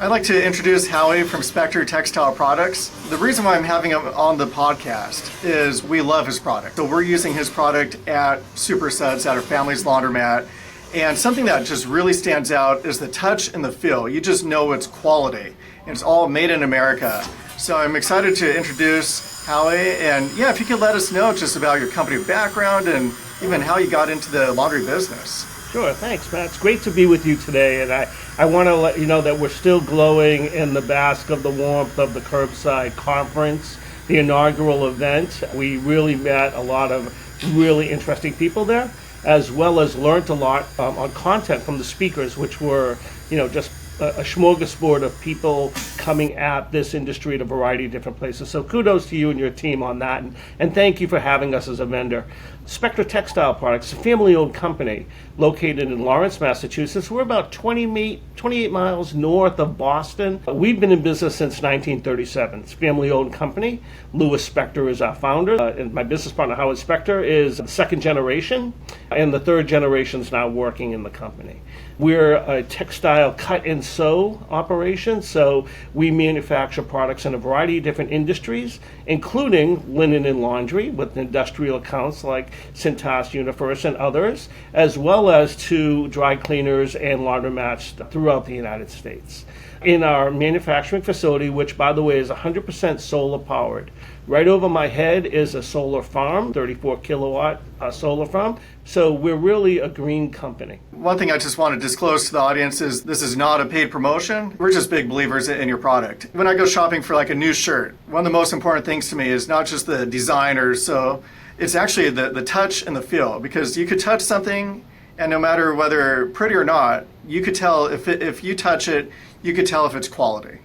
I'd like to introduce Howie from Spector Textile Products. The reason why I'm having him on the podcast is we love his product. So we're using his product at Super Suds at our family's laundromat. And something that just really stands out is the touch and the feel. You just know it's quality. And it's all made in America. So I'm excited to introduce Howie. And yeah, if you could let us know just about your company background and even how you got into the laundry business. Sure, thanks, Matt. It's great to be with you today, and I want to let you know that we're still glowing in the bask of the warmth of the Curbside conference, the inaugural event. We really met a lot of really interesting people there, as well as learned a lot on content from the speakers, which were, just a smorgasbord of people coming at this industry at a variety of different places. So kudos to you and your team on that, and thank you for having us as a vendor. Spector Textile Products, a family-owned company located in Lawrence, Massachusetts. We're about 28 miles north of Boston. We've been in business since 1937. It's a family-owned company. Louis Spector is our founder, and my business partner, Howard Spector, is the second generation, and the third generation is now working in the company. We're a textile cut and sew operation, so we manufacture products in a variety of different industries, including linen and laundry with industrial accounts like Cintas, Universe, and others, as well as to dry cleaners and laundromats throughout the United States. In our manufacturing facility, which by the way is 100% solar powered. Right over my head is a solar farm, 34 kilowatt solar farm. So we're really a green company. One thing I just want to disclose to the audience is this is not a paid promotion. We're just big believers in your product. When I go shopping for like a new shirt, one of the most important things to me is not just the design or so, it's actually the touch and the feel, because you could touch something and no matter whether pretty or not, you could tell if you touch it, you could tell if it's quality.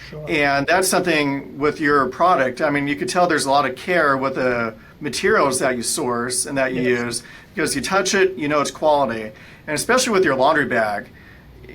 Sure. And that's something with your product. I mean, you could tell there's a lot of care with the materials that you source and that you use, because you touch it, you know it's quality. And especially with your laundry bag,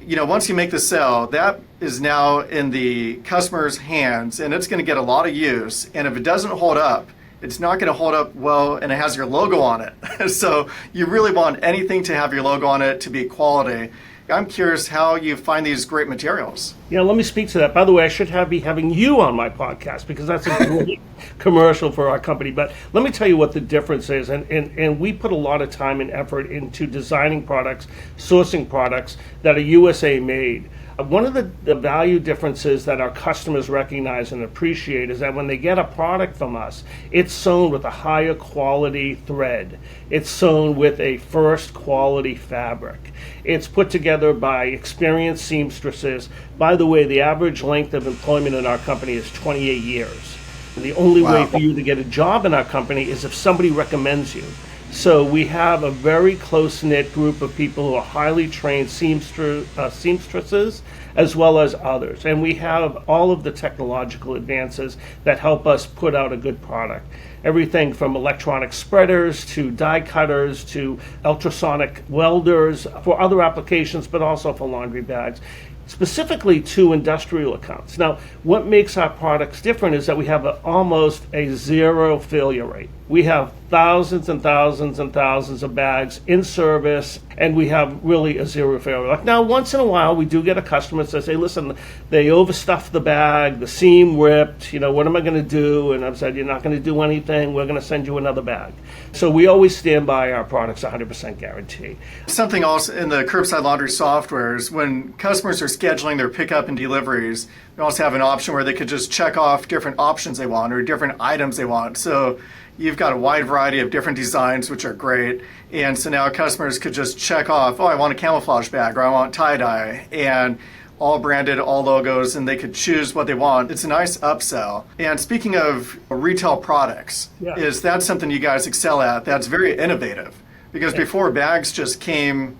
once you make the sale, that is now in the customer's hands and it's going to get a lot of use. And if it doesn't hold up, it's not going to hold up well, and it has your logo on it. So you really want anything to have your logo on it to be quality. I'm curious how you find these great materials. Yeah, let me speak to that. By the way, I should be having you on my podcast because that's a great commercial for our company. But let me tell you what the difference is. And we put a lot of time and effort into designing products, sourcing products that are USA made. One of the value differences that our customers recognize and appreciate is that when they get a product from us, it's sewn with a higher quality thread. It's sewn with a first quality fabric. It's put together by experienced seamstresses. By the way, the average length of employment in our company is 28 years. The only way for you to get a job in our company is if somebody recommends you. So we have a very close-knit group of people who are highly trained seamstresses as well as others. And we have all of the technological advances that help us put out a good product. Everything from electronic spreaders to die cutters to ultrasonic welders for other applications, but also for laundry bags, specifically to industrial accounts. Now, what makes our products different is that we have almost a zero failure rate. We have thousands and thousands and thousands of bags in service, and we have really a zero failure rate. Now, once in a while, we do get a customer that says, hey, listen, they overstuffed the bag, the seam ripped, what am I going to do? And I've said, you're not going to do anything, we're going to send you another bag. So we always stand by our products 100% guarantee. Something else in the Curbside Laundry software is when customers are scheduling their pickup and deliveries, they also have an option where they could just check off different options they want or different items they want. So you've got a wide variety of different designs, which are great. And so now customers could just check off, I want a camouflage bag or I want tie-dye, and all branded, all logos, and they could choose what they want. It's a nice upsell. And speaking of retail products, is that something you guys excel at that's very innovative? Because before bags just came,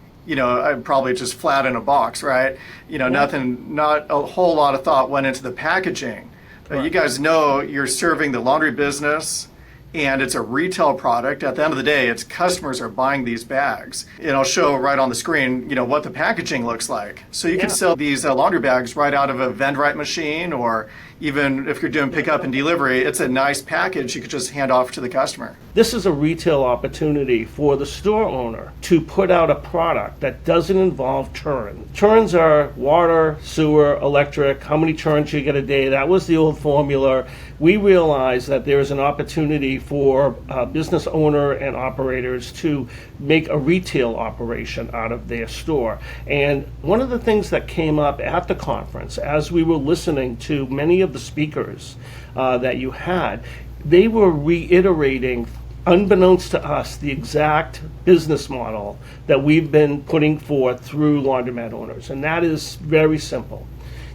probably just flat in a box, right? Not a whole lot of thought went into the packaging. But you guys know you're serving the laundry business, and it's a retail product, at the end of the day, it's customers are buying these bags. It'll show right on the screen, what the packaging looks like. So you can sell these laundry bags right out of a Vendrite machine, or even if you're doing pickup and delivery, it's a nice package you could just hand off to the customer. This is a retail opportunity for the store owner to put out a product that doesn't involve turns. Turns are water, sewer, electric, how many turns you get a day. That was the old formula. We realize that there is an opportunity for business owner and operators to make a retail operation out of their store. And one of the things that came up at the conference, as we were listening to many of the speakers that you had, they were reiterating, unbeknownst to us, the exact business model that we've been putting forth through laundromat owners. And that is very simple.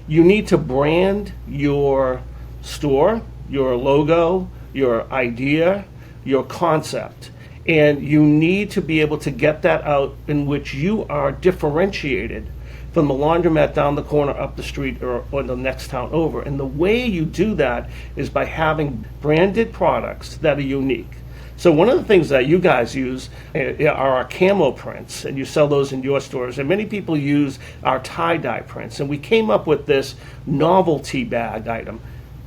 You need to brand your store, your logo, your idea, your concept. And you need to be able to get that out in which you are differentiated from the laundromat down the corner, up the street, or the next town over. And the way you do that is by having branded products that are unique. So one of the things that you guys use are our camo prints, and you sell those in your stores. And many people use our tie-dye prints. And we came up with this novelty bag item.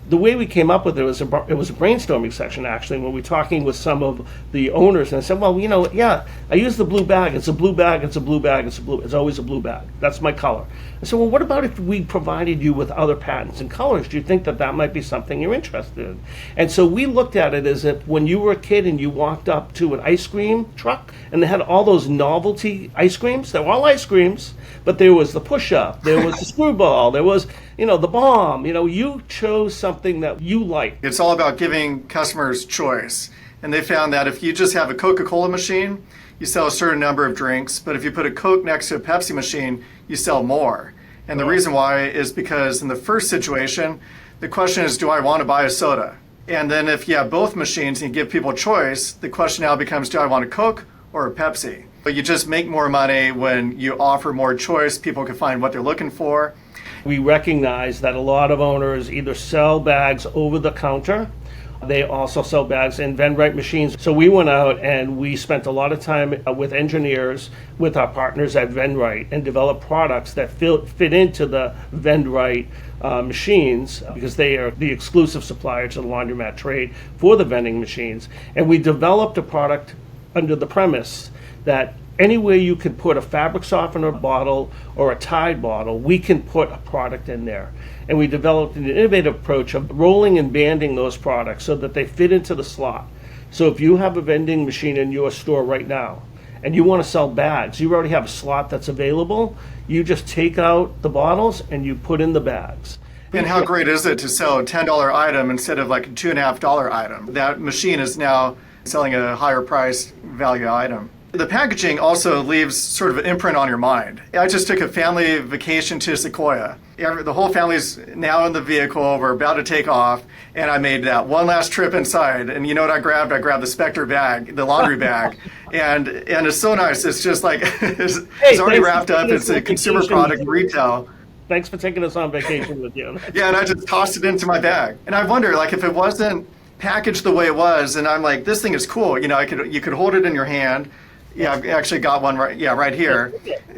The way we came up with it was a brainstorming session, actually, when we were talking with some of the owners, and I said, well, I use the blue bag. It's a blue bag. It's a blue bag. It's always a blue bag. That's my color. I said, well, what about if we provided you with other patterns and colors? Do you think that might be something you're interested in? And so we looked at it as if when you were a kid and you walked up to an ice cream truck and they had all those novelty ice creams. They were all ice creams, but there was the push-up, there was the screwball, there was the bomb. You chose something that you like. It's all about giving customers choice. And they found that if you just have a Coca-Cola machine, you sell a certain number of drinks. But if you put a Coke next to a Pepsi machine, you sell more. And the reason why is because in the first situation, the question is, do I want to buy a soda? And then if you have both machines and you give people choice, the question now becomes, do I want a Coke or a Pepsi? But you just make more money when you offer more choice. People can find what they're looking for. We recognize that a lot of owners either sell bags over the counter. They also sell bags in Vendrite machines. So we went out and we spent a lot of time with engineers, with our partners at Vendrite, and developed products that fit into the Vendrite machines, because they are the exclusive supplier to the laundromat trade for the vending machines. And we developed a product under the premise that anywhere you can put a fabric softener bottle or a Tide bottle, we can put a product in there. And we developed an innovative approach of rolling and banding those products so that they fit into the slot. So if you have a vending machine in your store right now and you want to sell bags, you already have a slot that's available. You just take out the bottles and you put in the bags. And how great is it to sell a $10 item instead of like a $2.50 item? That machine is now selling a higher price value item. The packaging also leaves sort of an imprint on your mind. I just took a family vacation to Sequoia. The whole family's now in the vehicle. We're about to take off. And I made that one last trip inside. And you know what I grabbed? I grabbed the Spector bag, the laundry bag. And it's so nice. It's just like, it's already wrapped up. It's a consumer product, retail. Thanks for taking us on vacation with you. Yeah, and I just tossed it into my bag. And I wonder, like, if it wasn't packaged the way it was, and I'm like, this thing is cool. You could hold it in your hand. Yeah, I've actually got one right here.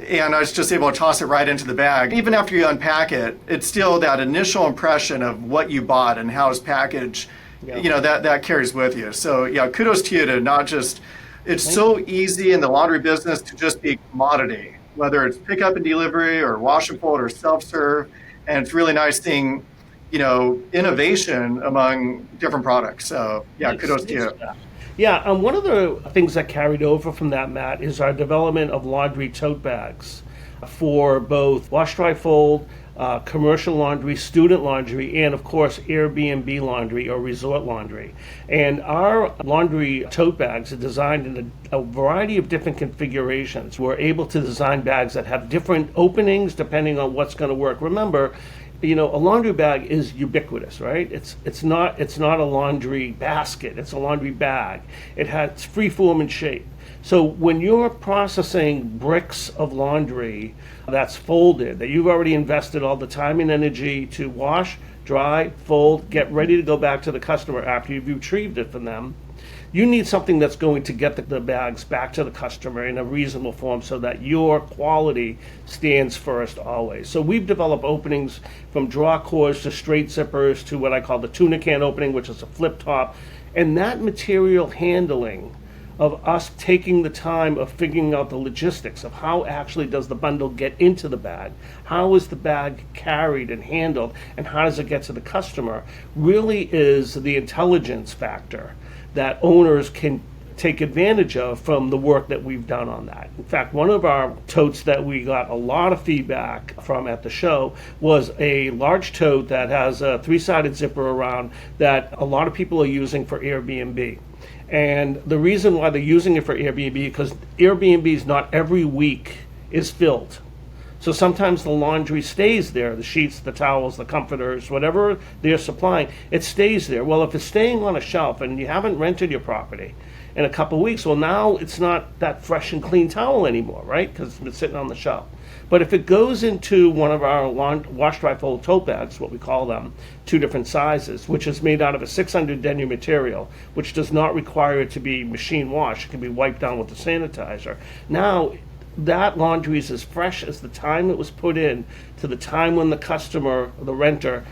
And I was just able to toss it right into the bag. Even after you unpack it, it's still that initial impression of what you bought and how it's packaged, that carries with you. So kudos to you to not just, it's so easy in the laundry business to just be commodity, whether it's pickup and delivery or wash and fold or self-serve. And it's really nice seeing, innovation among different products. So kudos to you. Yeah, one of the things that carried over from that, Matt, is our development of laundry tote bags for both wash, dry, fold, commercial laundry, student laundry, and of course Airbnb laundry or resort laundry. And our laundry tote bags are designed in a variety of different configurations. We're able to design bags that have different openings depending on what's going to work. Remember, a laundry bag is ubiquitous, right? It's not a laundry basket. It's a laundry bag. It has free form and shape. So when you're processing bricks of laundry that's folded, that you've already invested all the time and energy to wash, dry, fold, get ready to go back to the customer after you've retrieved it from them, You need something that's going to get the bags back to the customer in a reasonable form so that your quality stands first always. So we've developed openings from draw cords to straight zippers to what I call the tuna can opening, which is a flip top. And that material handling of us taking the time of figuring out the logistics of how actually does the bundle get into the bag, how is the bag carried and handled, and how does it get to the customer, really is the intelligence factor that owners can take advantage of from the work that we've done on that. In fact, one of our totes that we got a lot of feedback from at the show was a large tote that has a 3-sided zipper around that a lot of people are using for Airbnb. And the reason why they're using it for Airbnb, because Airbnbs not every week is filled. So sometimes the laundry stays there, the sheets, the towels, the comforters, whatever they're supplying, it stays there. Well, if it's staying on a shelf and you haven't rented your property in a couple of weeks, well, now it's not that fresh and clean towel anymore, right? Because it's sitting on the shelf. But if it goes into one of our wash dry fold tote bags, what we call them, 2 different sizes, which is made out of a 600 denier material, which does not require it to be machine washed, it can be wiped down with the sanitizer. Now, that laundry is as fresh as the time it was put in to the time when the customer, the renter,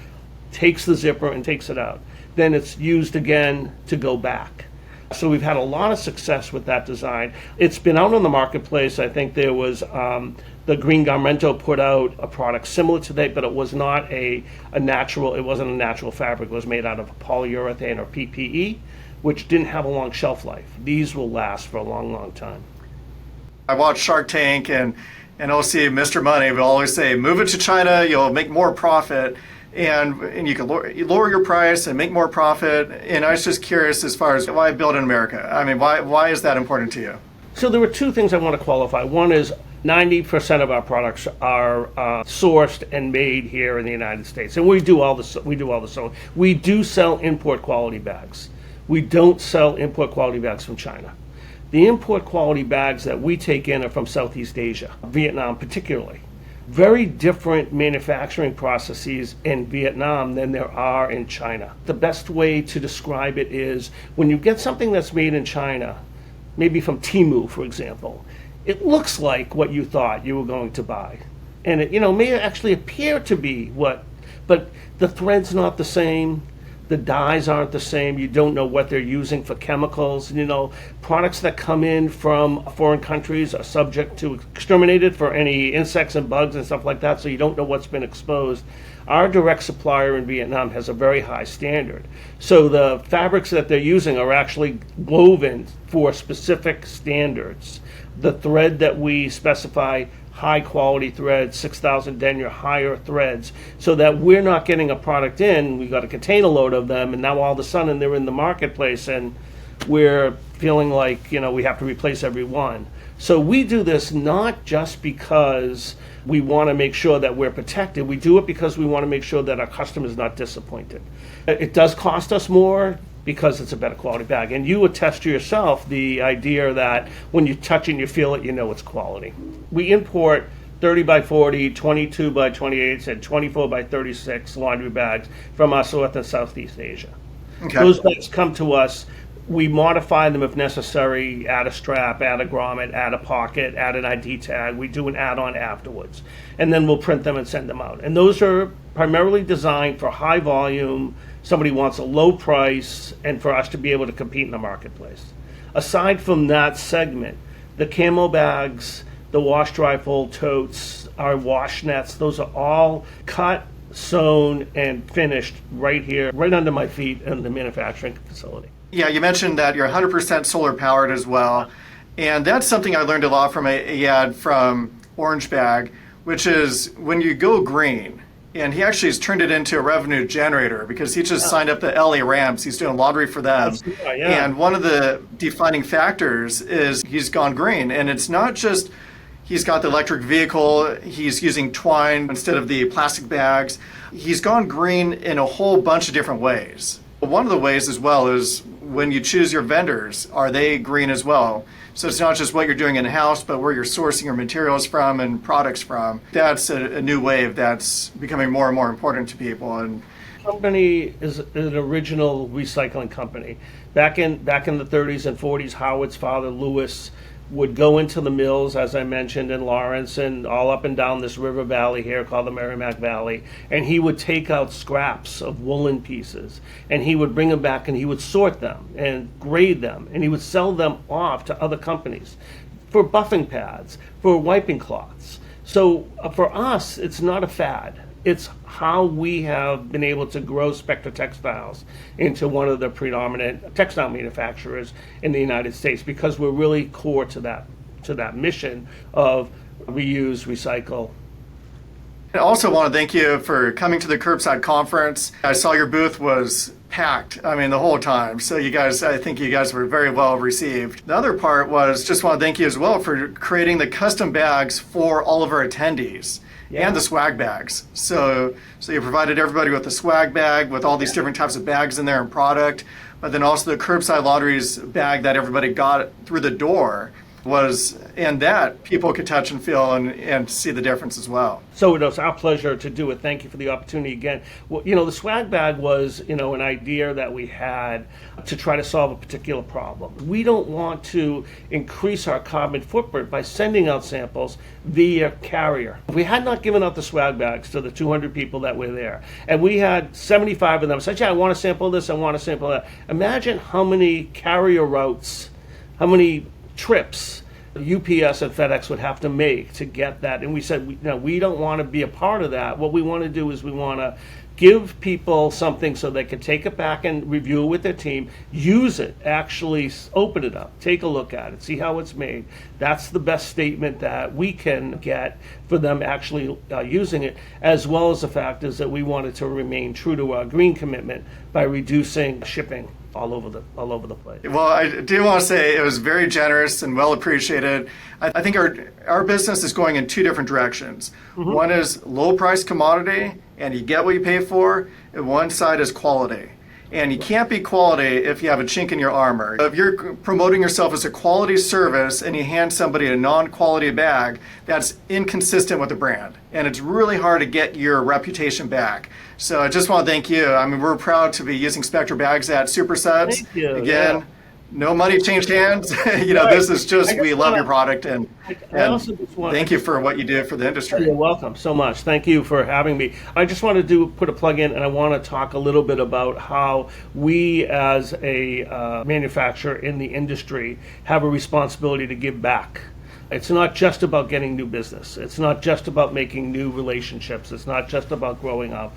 takes the zipper and takes it out. Then it's used again to go back. So we've had a lot of success with that design. It's been out on the marketplace. I think there was the Green Garmento put out a product similar to that, but it was not a natural. It wasn't a natural fabric. It was made out of polyurethane or PPE, which didn't have a long shelf life. These will last for a long, long time. I watch Shark Tank and I'll see Mr. Money will always say, move it to China, you'll make more profit. And you can lower your price and make more profit. And I was just curious as far as why build in America? I mean, why is that important to you? So there were 2 things I want to qualify. One is 90% of our products are sourced and made here in the United States, and we do all the sewing. We do sell import quality bags. We don't sell import quality bags from China. The import quality bags that we take in are from Southeast Asia, Vietnam particularly. Very different manufacturing processes in Vietnam than there are in China. The best way to describe it is when you get something that's made in China, maybe from Temu, for example, it looks like what you thought you were going to buy. And it, may actually appear to be but the thread's not the same. The dyes aren't the same. You don't know what they're using for chemicals. Products that come in from foreign countries are subject to exterminated for any insects and bugs and stuff like that, so you don't know what's been exposed. Our direct supplier in Vietnam has a very high standard. So the fabrics that they're using are actually woven for specific standards. The thread that we specify, high quality threads, 6,000 denier higher threads, so that we're not getting a product in, we got a container load of them, and now all of a sudden they're in the marketplace and we're feeling like, we have to replace every one. So we do this not just because we want to make sure that we're protected, we do it because we want to make sure that our customer is not disappointed. It does cost us more because it's a better quality bag. And you attest to yourself the idea that when you touch it and you feel it, it's quality. We import 30 by 40, 22 by 28, and 24 by 36 laundry bags from North and Southeast Asia. Okay. Those bags come to us. We modify them if necessary, add a strap, add a grommet, add a pocket, add an ID tag. We do an add-on afterwards. And then we'll print them and send them out. And those are primarily designed for high volume. Somebody wants a low price and for us to be able to compete in the marketplace. Aside from that segment, the camo bags, the wash dry fold totes, our wash nets, those are all cut, sewn, and finished right here, right under my feet in the manufacturing facility. Yeah, you mentioned that you're 100% solar powered as well. And that's something I learned a lot from a ad from Orange Bag, which is when you go green, and he actually has turned it into a revenue generator because he just signed up the LA Rams. He's doing laundry for them. Yeah. And one of the defining factors is he's gone green. And it's not just he's got the electric vehicle, he's using twine instead of the plastic bags. He's gone green in a whole bunch of different ways. One of the ways as well is when you choose your vendors, are they green as well? So it's not just what you're doing in-house, but where you're sourcing your materials from and products from. That's a new wave that's becoming more and more important to people. And company is an original recycling company. Back in the 30s and 40s, Howard's father, Lewis, would go into the mills, as I mentioned, in Lawrence and all up and down this river valley here called the Merrimack Valley, and he would take out scraps of woolen pieces, and he would bring them back and he would sort them and grade them, and he would sell them off to other companies for buffing pads, for wiping cloths. So for us, it's not a fad. It's how we have been able to grow Spector Textiles into one of the predominant textile manufacturers in the United States, because we're really core to that mission of reuse, recycle. I also want to thank you for coming to the Curbside conference. I saw your booth was packed, I mean, the whole time. So I think you guys were very well received. The other part was just want to thank you as well for creating the custom bags for all of our attendees. Yeah. And the swag bags. So you provided everybody with a swag bag with all these different types of bags in there and product, but then also the Curbside Laundry's bag that everybody got through the door was, and that people could touch and feel and see the difference as well. So it was our pleasure to do it. Thank you for the opportunity again. Well, the swag bag was, an idea that we had to try to solve a particular problem. We don't want to increase our carbon footprint by sending out samples via carrier. If we had not given out the swag bags to the 200 people that were there, and we had 75 of them say, yeah, I want to sample this, I want to sample that. Imagine how many carrier routes, how many trips UPS and FedEx would have to make to get that. And we said, we don't want to be a part of that. What we want to do is we want to give people something so they can take it back and review it with their team, use it, actually open it up, take a look at it, see how it's made. That's the best statement that we can get for them actually using it, as well as the fact is that we wanted to remain true to our green commitment by reducing shipping all over the place. Well, I do want to say it was very generous and well appreciated. I think our business is going in two different directions. Mm-hmm. One is low price commodity, and you get what you pay for, and one side is quality. And you can't be quality if you have a chink in your armor. If you're promoting yourself as a quality service and you hand somebody a non-quality bag, that's inconsistent with the brand. And it's really hard to get your reputation back. So I just want to thank you. I mean, we're proud to be using Spector bags at Supersets. Thank you. Again, yeah. No money changed hands. This is just, we love your product, and thank you for what you do for the industry. You're welcome so much. Thank you for having me. I just want to put a plug in, and I want to talk a little bit about how we as a manufacturer in the industry have a responsibility to give back. It's not just about getting new business. It's not just about making new relationships. It's not just about growing our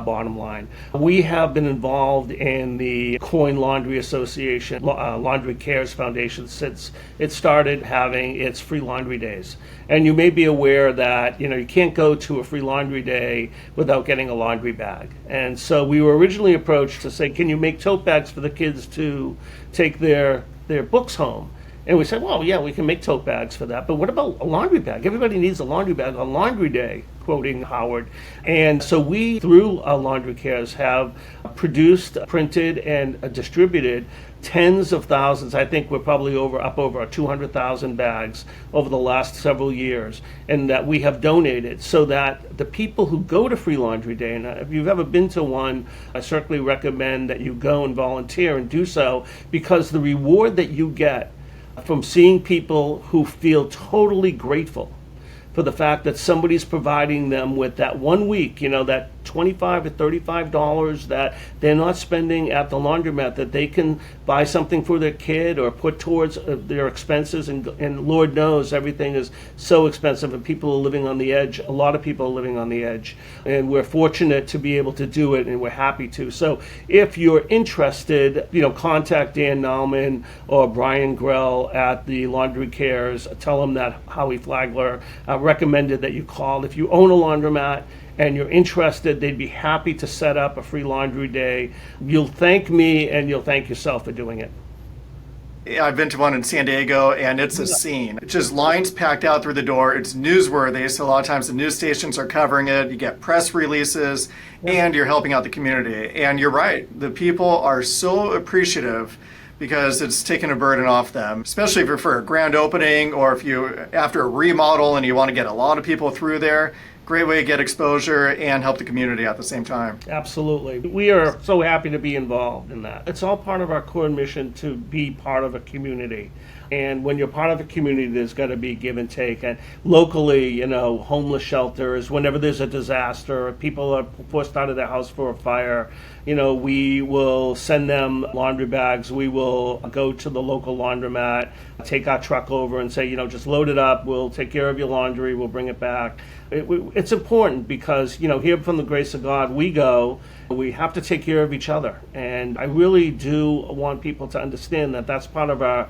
bottom line. We have been involved in the Coin Laundry Association, Laundry Cares Foundation, since it started having its free laundry days. And you may be aware that you can't go to a free laundry day without getting a laundry bag. And so we were originally approached to say, can you make tote bags for the kids to take their books home? And we said, well, yeah, we can make tote bags for that. But what about a laundry bag? Everybody needs a laundry bag on laundry day, quoting Howard. And so we, through our Laundry Cares, have produced, printed, and distributed tens of thousands. I think we're probably up over 200,000 bags over the last several years, and that we have donated so that the people who go to Free Laundry Day, and if you've ever been to one, I certainly recommend that you go and volunteer and do so, because the reward that you get from seeing people who feel totally grateful for the fact that somebody's providing them with that 1 week, that $25 to $35 that they're not spending at the laundromat, that they can buy something for their kid or put towards their expenses. And Lord knows everything is so expensive, and people are living on the edge. A lot of people are living on the edge. And we're fortunate to be able to do it, and we're happy to. So if you're interested, contact Dan Nauman or Brian Grell at the Laundry Cares. Tell them that Howie Flagler recommended that you call. If you own a laundromat and you're interested, they'd be happy to set up a free laundry day. You'll thank me and you'll thank yourself for doing it. Yeah, I've been to one in San Diego, and it's a scene. It's just lines packed out through the door. It's newsworthy, so a lot of times the news stations are covering it. You get press releases, and you're helping out the community. And you're right, the people are so appreciative because it's taken a burden off them, especially if you're for a grand opening or if you after a remodel and you want to get a lot of people through there. great way to get exposure and help the community at the same time. Absolutely. We are so happy to be involved in that. It's all part of our core mission to be part of a community. And when you're part of a community, there's got to be give and take. And locally, homeless shelters, whenever there's a disaster, people are forced out of their house for a fire, we will send them laundry bags. We will go to the local laundromat, take our truck over and say, just load it up. We'll take care of your laundry. We'll bring it back. It's important because, here from the grace of God, we have to take care of each other. And I really do want people to understand that that's part of our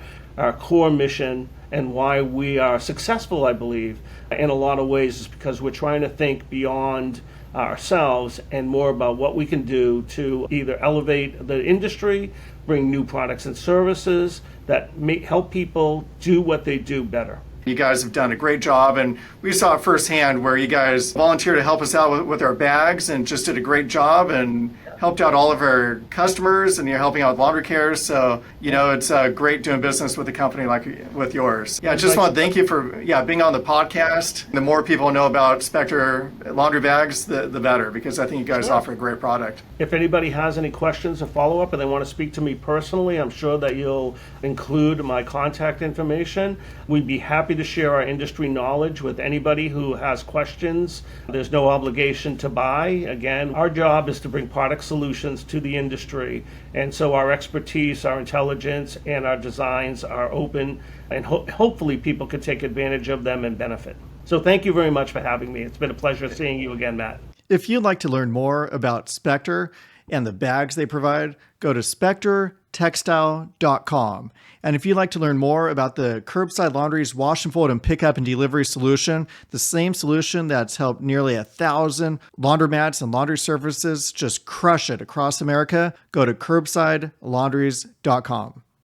core mission and why we are successful, I believe, in a lot of ways, is because we're trying to think beyond ourselves and more about what we can do to either elevate the industry, bring new products and services that help people do what they do better. You guys have done a great job, and we saw it firsthand where you guys volunteered to help us out with our bags and just did a great job and helped out all of our customers, and you're helping out with laundry care. So, it's great doing business with a company like with yours. Yeah, I just want to thank you for being on the podcast. The more people know about Spector laundry bags, the better, because I think you guys offer a great product. If anybody has any questions or follow-up and they want to speak to me personally, I'm sure that you'll include my contact information. We'd be happy to share our industry knowledge with anybody who has questions. There's no obligation to buy. Again, our job is to bring product solutions to the industry, and so our expertise, our intelligence, and our designs are open, and hopefully people can take advantage of them and benefit. So thank you very much for having me. It's been a pleasure seeing you again, Matt. If you'd like to learn more about Spector and the bags they provide, go to spectortextile.com. And if you'd like to learn more about the Curbside Laundry's wash and fold and pickup and delivery solution, the same solution that's helped nearly 1,000 laundromats and laundry services just crush it across America, go to curbsidelaundries.com.